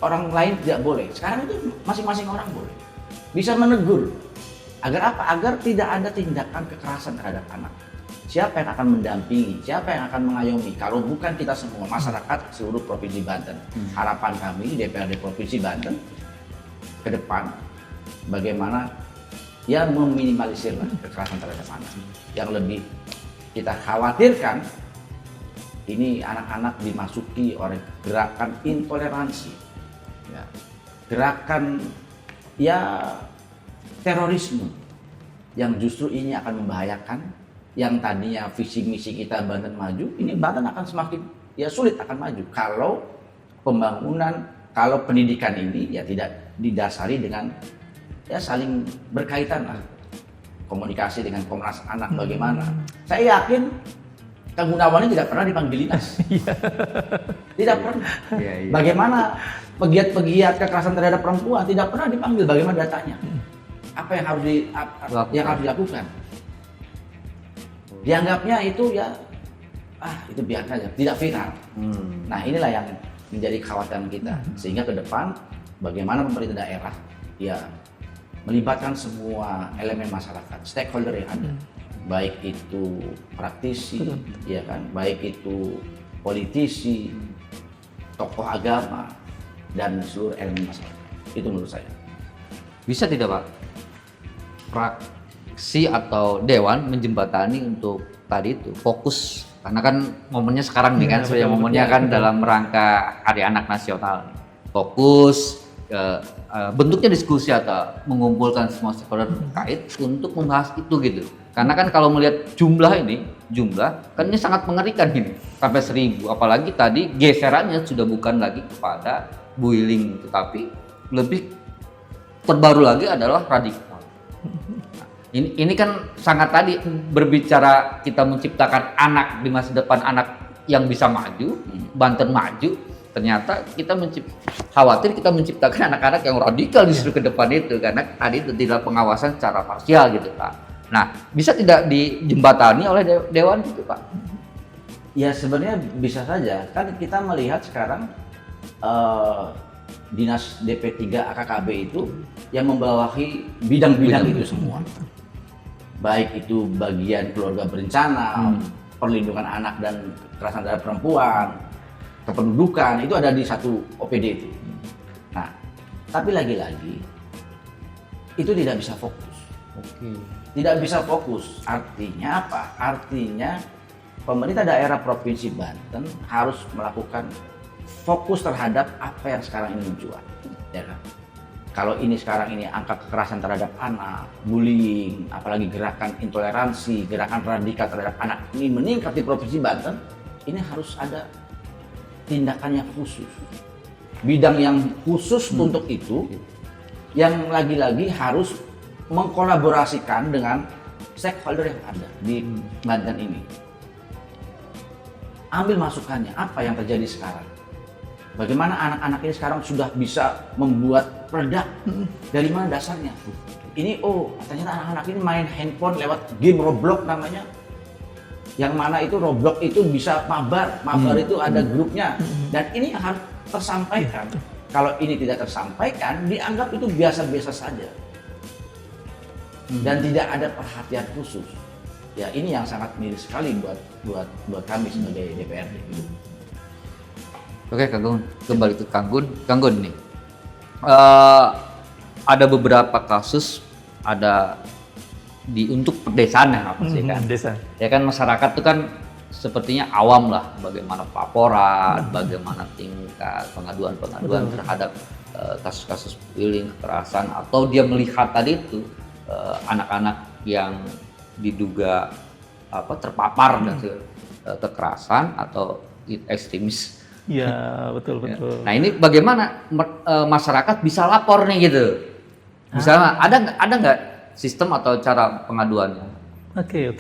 orang lain tidak boleh, sekarang itu masing-masing orang boleh, bisa menegur. Agar apa? Agar tidak ada tindakan kekerasan terhadap anak. Siapa yang akan mendampingi, siapa yang akan mengayomi kalau bukan kita semua, masyarakat seluruh Provinsi Banten. Harapan kami DPRD Provinsi Banten ke depan bagaimana ya meminimalisir kekerasan terhadap anak. Yang lebih kita khawatirkan ini anak-anak dimasuki oleh gerakan intoleransi, ya, gerakan ya terorisme yang justru ini akan membahayakan. Yang tadinya visi misi kita Banten maju, ini Banten akan semakin ya sulit akan maju kalau pembangunan, kalau pendidikan ini ya tidak didasari dengan ya saling berkaitan lah. Komunikasi dengan Komnas Anak bagaimana. Saya yakin Kang Gunawan ini tidak pernah dipanggil dinas. Tidak pernah. Bagaimana pegiat-pegiat kekerasan terhadap perempuan tidak pernah dipanggil, bagaimana datanya. apa yang harus dilakukan. Dianggapnya itu ya itu biar saja, tidak viral. Nah, inilah yang menjadi kekhawatiran kita. Sehingga ke depan bagaimana pemerintah daerah ya melibatkan semua elemen masyarakat, stakeholder yang ada. Baik itu praktisi, ya kan, baik itu politisi, tokoh agama, dan seluruh elemen masyarakat. Itu menurut saya. Bisa tidak Pak, fraksi atau dewan menjembatani untuk tadi itu fokus, karena kan momennya sekarang nih kan, sebenarnya momennya kan dalam rangka Hari Anak Nasional. Fokus bentuknya diskusi atau mengumpulkan semua stakeholder terkait untuk membahas itu gitu. Karena kan kalau melihat jumlah kan ini sangat mengerikan ini, sampai 1.000, apalagi tadi geserannya sudah bukan lagi kepada bullying, tetapi lebih terbaru lagi adalah radikal. Ini kan sangat tadi berbicara kita menciptakan anak di masa depan, anak yang bisa maju, Banten maju. Ternyata kita khawatir kita menciptakan anak-anak yang radikal justru ke depan itu, karena tadi itu tidak pengawasan secara parsial gitu Pak. Nah, bisa tidak dijembatani oleh dewan gitu Pak? Ya sebenarnya bisa saja, kan kita melihat sekarang Dinas DP3 AKKB itu yang membawahi bidang-bidang itu semua. Baik itu bagian keluarga berencana, perlindungan anak dan kekerasan terhadap perempuan, kependudukan, itu ada di satu OPD itu. Nah, tapi lagi-lagi itu tidak bisa fokus. Tidak bisa fokus, artinya apa? Artinya pemerintah daerah Provinsi Banten harus melakukan fokus terhadap apa yang sekarang ini mencuat, ya kan? Kalau ini sekarang ini angka kekerasan terhadap anak, bullying, apalagi gerakan intoleransi, gerakan radikal terhadap anak ini meningkat di Provinsi Banten, ini harus ada tindakan yang khusus, bidang yang khusus untuk itu, yang lagi-lagi harus mengkolaborasikan dengan stakeholder yang ada di Banten ini. Ambil masukannya, apa yang terjadi sekarang? Bagaimana anak-anak ini sekarang sudah bisa membuat produk? Dari mana dasarnya? Ini ternyata anak-anak ini main handphone lewat game Roblox namanya. Yang mana itu Roblox itu bisa mabar itu ada grupnya. Dan ini harus tersampaikan. Kalau ini tidak tersampaikan, dianggap itu biasa-biasa saja. Dan tidak ada perhatian khusus. Ya ini yang sangat miris sekali buat kami sebagai DPRD. Oke Kang Gun, kembali ke Kang Gun nih. Ada beberapa kasus untuk pedesaan ya apa sih kan? Desa. Ya kan masyarakat tuh kan sepertinya awam lah bagaimana pelaporan, bagaimana tingkat pengaduan terhadap kasus-kasus bullying, kekerasan, atau dia melihat tadi itu anak-anak yang diduga terpapar dari kekerasan atau ekstremis. Iya, betul. Nah, ini bagaimana masyarakat bisa lapor nih gitu? Misalnya ada nggak sistem atau cara pengaduannya? Oke.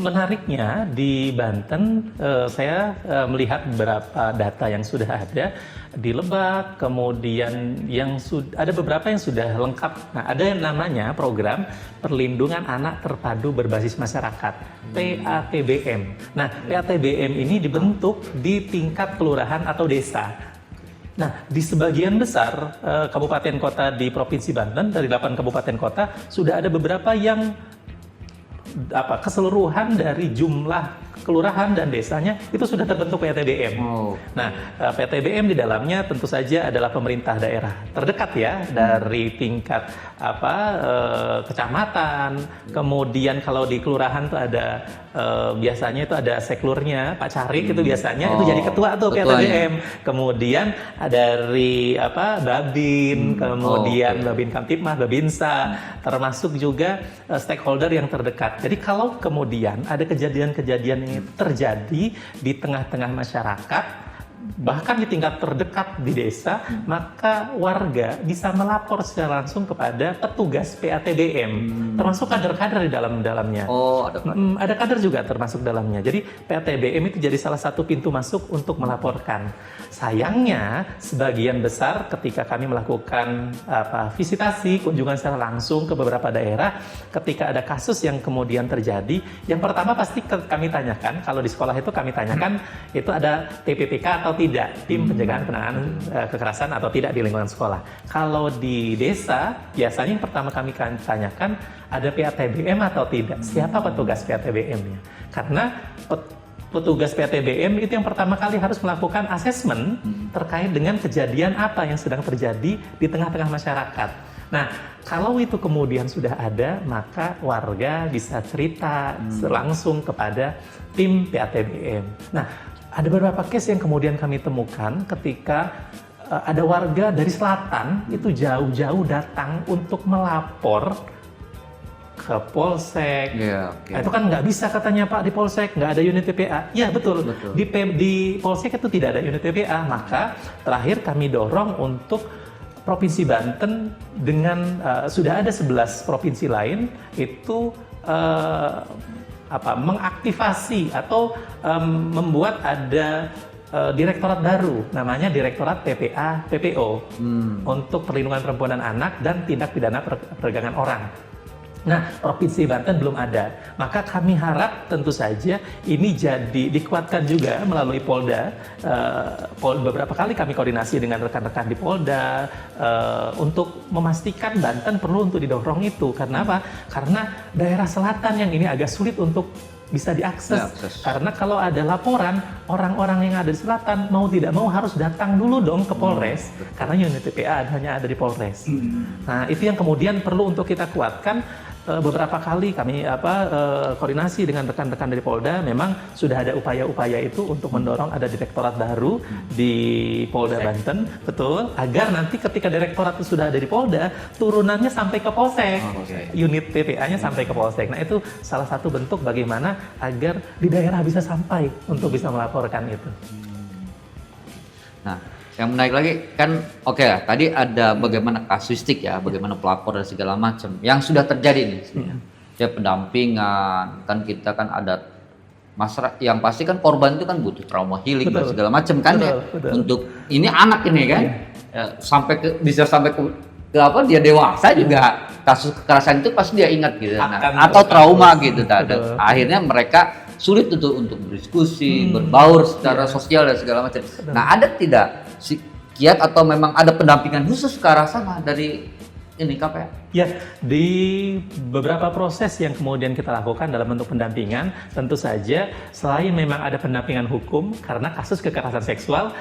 Menariknya di Banten saya melihat beberapa data yang sudah ada di Lebak, kemudian ada beberapa yang sudah lengkap. Nah, ada yang namanya program Perlindungan Anak Terpadu Berbasis Masyarakat, PATBM. Nah, PATBM ini dibentuk di tingkat kelurahan atau desa. Nah, di sebagian besar kabupaten kota di Provinsi Banten, dari 8 kabupaten kota, sudah ada beberapa yang keseluruhan dari jumlah kelurahan dan desanya itu sudah terbentuk PATBM. Nah, PATBM di dalamnya tentu saja adalah pemerintah daerah terdekat ya, dari tingkat kecamatan. Kemudian kalau di kelurahan tuh ada biasanya itu ada seklurnya, Pak Carik itu biasanya itu jadi ketua tuh PATBM. Kemudian dari Babin, kemudian Babin Kamtipmas, Babinsa, termasuk juga stakeholder yang terdekat. Jadi kalau kemudian ada kejadian-kejadian yang terjadi di tengah-tengah masyarakat, bahkan di tingkat terdekat di desa, maka warga bisa melapor secara langsung kepada petugas PATBM, termasuk kader-kader di dalamnya. Oh, ada Ada kader juga termasuk dalamnya. Jadi PATBM itu jadi salah satu pintu masuk untuk melaporkan. Sayangnya, sebagian besar ketika kami melakukan visitasi, kunjungan secara langsung ke beberapa daerah, ketika ada kasus yang kemudian terjadi, yang pertama pasti kami tanyakan, kalau di sekolah itu kami tanyakan, itu ada TPPK atau tidak, tim pencegahan penanganan kekerasan atau tidak di lingkungan sekolah. Kalau di desa, biasanya yang pertama kami tanyakan, ada PATBM atau tidak, siapa petugas PATBM-nya. Karena petugas PATBM itu yang pertama kali harus melakukan asesmen terkait dengan kejadian apa yang sedang terjadi di tengah-tengah masyarakat. Nah, kalau itu kemudian sudah ada, maka warga bisa cerita langsung kepada tim PATBM. Nah, ada beberapa case yang kemudian kami temukan ketika ada warga dari selatan itu jauh-jauh datang untuk melapor ke Polsek. Itu kan nggak bisa katanya Pak di Polsek, nggak ada unit PPA. Ya betul. Di Polsek itu tidak ada unit PPA. Maka terakhir kami dorong untuk Provinsi Banten dengan sudah ada 11 provinsi lain itu mengaktifasi atau membuat ada direktorat baru, namanya Direktorat PPA PPO untuk perlindungan perempuan dan anak dan tindak pidana perdagangan orang. Nah, Provinsi Banten belum ada. Maka kami harap tentu saja ini jadi dikuatkan juga melalui Polda. Beberapa kali kami koordinasi dengan rekan-rekan di Polda untuk memastikan Banten perlu untuk didorong itu. Karena apa? Karena daerah selatan yang ini agak sulit untuk bisa diakses. Karena kalau ada laporan, orang-orang yang ada di selatan mau tidak mau harus datang dulu dong ke Polres. Karena unit PPA hanya ada di Polres. Nah, itu yang kemudian perlu untuk kita kuatkan. Beberapa kali kami koordinasi dengan rekan-rekan dari Polda, memang sudah ada upaya-upaya itu untuk mendorong ada direktorat baru di Polda Banten, betul, agar nanti ketika direktorat itu sudah ada di Polda, turunannya sampai ke Polsek, unit PPA-nya sampai ke Polsek. Nah, itu salah satu bentuk bagaimana agar di daerah bisa sampai untuk bisa melaporkan itu. Nah, yang menarik lagi kan, oke lah, tadi ada bagaimana kasuistik ya, bagaimana pelapor dan segala macam yang sudah terjadi nih. Ya pendampingan, kan kita kan ada masyarakat yang pasti kan korban itu kan butuh trauma healing dan segala macam kan ya. Untuk ini anak ini kan sampai bisa sampai ke apa dia dewasa juga kasus kekerasan itu pasti dia ingat gitu, atau trauma gitu. Akhirnya mereka sulit untuk berdiskusi, berbaur secara sosial dan segala macam. Nah, ada tidak kiat atau memang ada pendampingan khusus ke arah sana dari ini KPA? Ya, di beberapa proses yang kemudian kita lakukan dalam bentuk pendampingan, tentu saja selain memang ada pendampingan hukum, karena kasus kekerasan seksual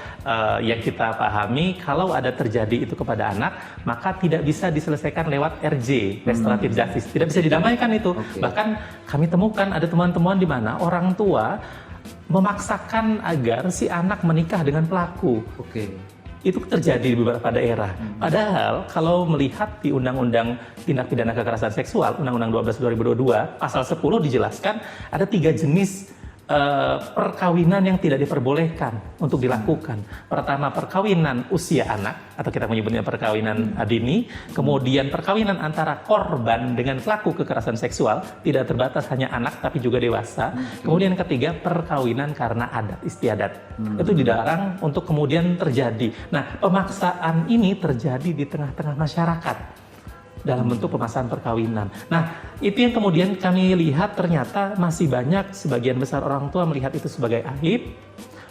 yang kita pahami, kalau ada terjadi itu kepada anak, maka tidak bisa diselesaikan lewat RJ, Restoratif Justice, tidak bisa didamaikan itu. Bahkan kami temukan ada temuan-temuan di mana orang tua memaksakan agar si anak menikah dengan pelaku. Itu terjadi di beberapa daerah. Padahal kalau melihat di Undang-Undang Tindak Pidana Kekerasan Seksual, Undang-Undang 12 2022, pasal 10 dijelaskan ada 3 jenis perkawinan yang tidak diperbolehkan untuk dilakukan. Pertama, perkawinan usia anak, atau kita menyebutnya perkawinan dini. Kemudian perkawinan antara korban dengan pelaku kekerasan seksual, tidak terbatas hanya anak tapi juga dewasa. Kemudian yang ketiga, perkawinan karena adat istiadat. Itu dilarang untuk kemudian terjadi. Nah, pemaksaan ini terjadi di tengah-tengah masyarakat dalam bentuk pemaksaan perkawinan. Nah, itu yang kemudian kami lihat ternyata masih banyak sebagian besar orang tua melihat itu sebagai aib.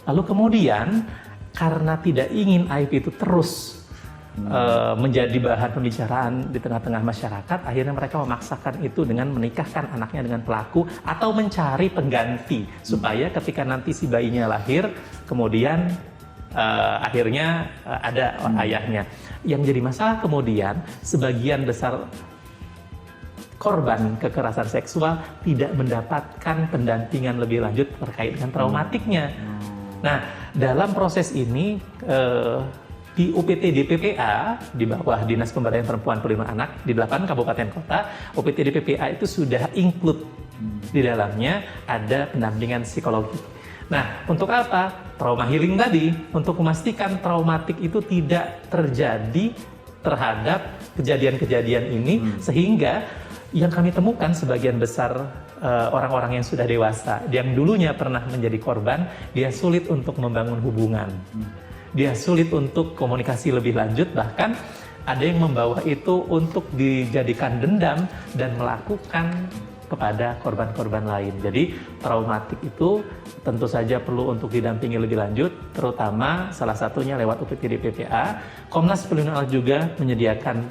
Lalu kemudian karena tidak ingin aib itu terus menjadi bahan pembicaraan di tengah-tengah masyarakat, akhirnya mereka memaksakan itu dengan menikahkan anaknya dengan pelaku atau mencari pengganti supaya ketika nanti si bayinya lahir, kemudian akhirnya ada ayahnya. Yang jadi masalah kemudian sebagian besar korban kekerasan seksual tidak mendapatkan pendampingan lebih lanjut terkait dengan traumatiknya. Nah, dalam proses ini di UPTD PPA di bawah Dinas Pemberdayaan Perempuan Perlindungan Anak di 8 kabupaten kota, UPTD PPA itu sudah include di dalamnya ada pendampingan psikologi. Nah, untuk apa? Trauma healing tadi, untuk memastikan traumatik itu tidak terjadi terhadap kejadian-kejadian ini, sehingga yang kami temukan sebagian besar orang-orang yang sudah dewasa, yang dulunya pernah menjadi korban, dia sulit untuk membangun hubungan. Dia sulit untuk komunikasi lebih lanjut, bahkan ada yang membawa itu untuk dijadikan dendam dan melakukan kepada korban-korban lain. Jadi traumatik itu tentu saja perlu untuk didampingi lebih lanjut, terutama salah satunya lewat UPTD PPA. Komnas Perlindungan Anak juga menyediakan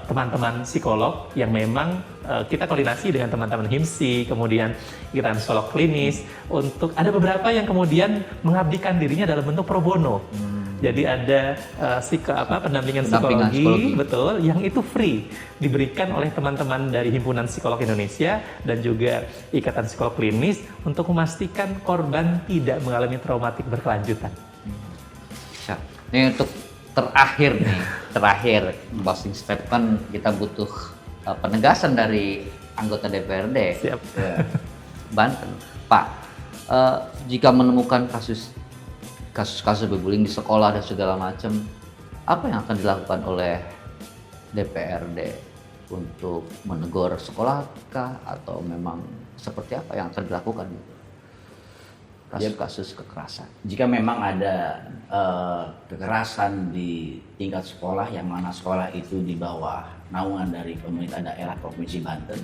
teman-teman psikolog yang memang kita koordinasi dengan teman-teman HIMSI, kemudian kita psikolog klinis, untuk ada beberapa yang kemudian mengabdikan dirinya dalam bentuk pro bono. Jadi ada pendampingan psikologi, betul, yang itu free diberikan oleh teman-teman dari Himpunan Psikolog Indonesia dan juga Ikatan Psikolog Klinis untuk memastikan korban tidak mengalami traumatik berkelanjutan. Ini untuk terakhir closing statement, kita butuh penegasan dari anggota DPRD Banten. Pak, jika menemukan kasus bullying di sekolah dan segala macam, apa yang akan dilakukan oleh DPRD untuk menegur sekolah kah, atau memang seperti apa yang akan dilakukan kasus kekerasan? Jika memang ada kekerasan di tingkat sekolah, yang mana sekolah itu di bawah naungan dari pemerintah daerah Provinsi Banten,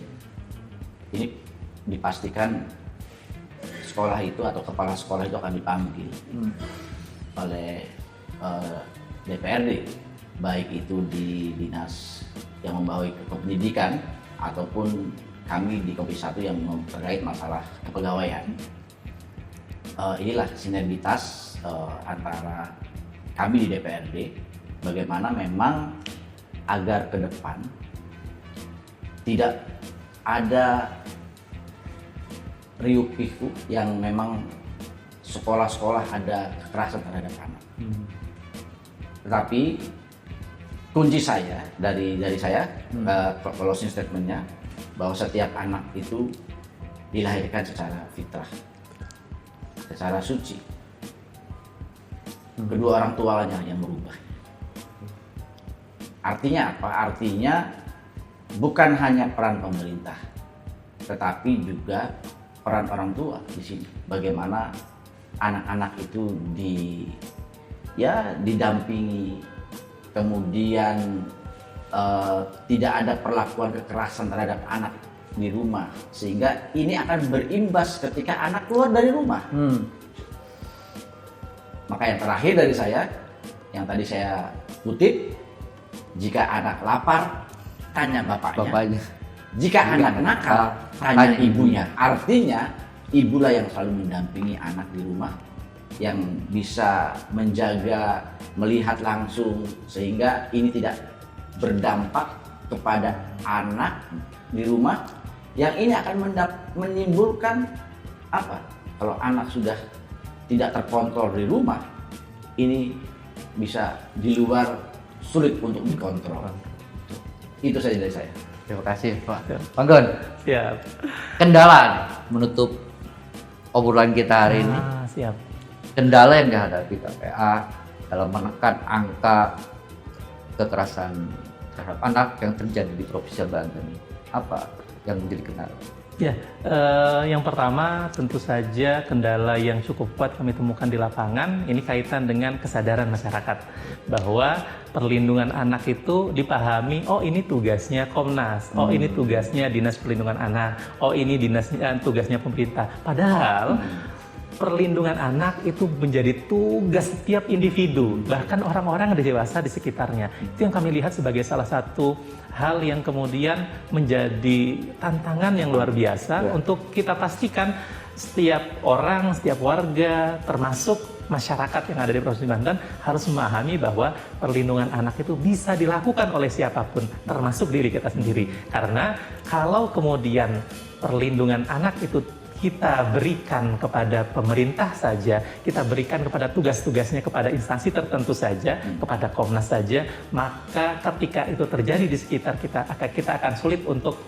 ini dipastikan sekolah itu atau kepala sekolah itu akan dipanggil oleh DPRD, baik itu di dinas yang membawa kependidikan ataupun kami di Komisi 1 yang terkait masalah kepegawaian. Inilah sinergitas antara kami di DPRD, bagaimana memang agar ke depan tidak ada riuh pikuk yang memang sekolah-sekolah ada kekerasan terhadap anak. Tetapi kunci saya dari saya closing statementnya, bahwa setiap anak itu dilahirkan secara fitrah, secara suci. Kedua orang tuanya yang berubah. Artinya apa? Artinya bukan hanya peran pemerintah, tetapi juga peran orang tua di sini. Bagaimana anak-anak itu didampingi, kemudian tidak ada perlakuan kekerasan terhadap anak di rumah, sehingga ini akan berimbas ketika anak keluar dari rumah. Maka yang terakhir dari saya, yang tadi saya kutip, jika anak lapar, tanya bapaknya. Jika anak nakal, tanya ibunya. Artinya, ibulah yang selalu mendampingi anak di rumah, yang bisa menjaga, melihat langsung, sehingga ini tidak berdampak kepada anak di rumah, yang ini akan menimbulkan apa? Kalau anak sudah tidak terkontrol di rumah, ini bisa di luar sulit untuk dikontrol. Itu saja dari saya. Terima kasih Pak. Pak Gon, Siap. kendala nih, menutup obrolan kita hari ini. Siap. Kendala yang dihadapi KPA dalam menekan angka kekerasan terhadap anak yang terjadi di Provinsi Banten, apa yang menjadi kendala? Ya, yang pertama tentu saja kendala yang cukup kuat kami temukan di lapangan, ini kaitan dengan kesadaran masyarakat bahwa perlindungan anak itu dipahami, oh ini tugasnya Komnas, oh ini tugasnya Dinas Perlindungan Anak, oh ini tugasnya pemerintah. Padahal perlindungan anak itu menjadi tugas setiap individu, bahkan orang-orang dewasa di sekitarnya. Itu yang kami lihat sebagai salah satu hal yang kemudian menjadi tantangan yang luar biasa untuk kita pastikan setiap orang, setiap warga, termasuk masyarakat yang ada di Provinsi Banten harus memahami bahwa perlindungan anak itu bisa dilakukan oleh siapapun, termasuk diri kita sendiri. Karena kalau kemudian perlindungan anak itu kita berikan kepada pemerintah saja, kita berikan kepada tugas-tugasnya kepada instansi tertentu saja, kepada Komnas saja, maka ketika itu terjadi di sekitar kita akan sulit untuk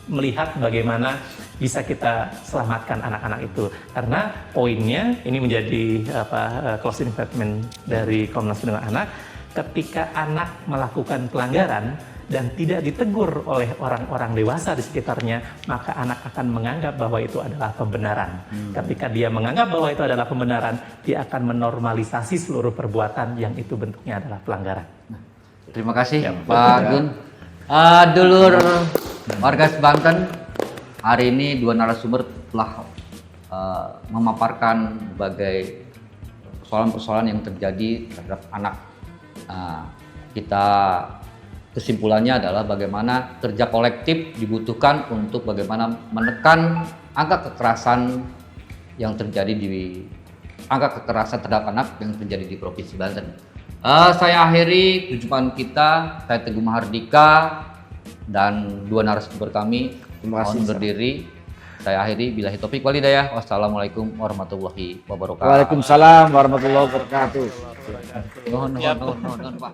melihat bagaimana bisa kita selamatkan anak-anak itu. Karena poinnya ini menjadi closing statement dari Komnas Perlindungan Anak, ketika anak melakukan pelanggaran dan tidak ditegur oleh orang-orang dewasa di sekitarnya, maka anak akan menganggap bahwa itu adalah pembenaran. Ketika dia menganggap bahwa itu adalah pembenaran, dia akan menormalisasi seluruh perbuatan yang itu bentuknya adalah pelanggaran. Terima kasih Pak Gun. Dulur warga Banten, hari ini dua narasumber telah memaparkan berbagai persoalan-persoalan yang terjadi terhadap anak. Kita kesimpulannya adalah bagaimana kerja kolektif dibutuhkan untuk bagaimana menekan angka kekerasan yang terjadi angka kekerasan terhadap anak yang terjadi di Provinsi Banten. Saya akhiri perjumpaan kita. Saya Teguh Mahardika dan dua narasumber kami mohon berdiri. Saya akhiri, billahi taufik wal hidayah. Wassalamualaikum warahmatullahi wabarakatuh. Waalaikumsalam warahmatullahi wabarakatuh. Nuhun, Pak.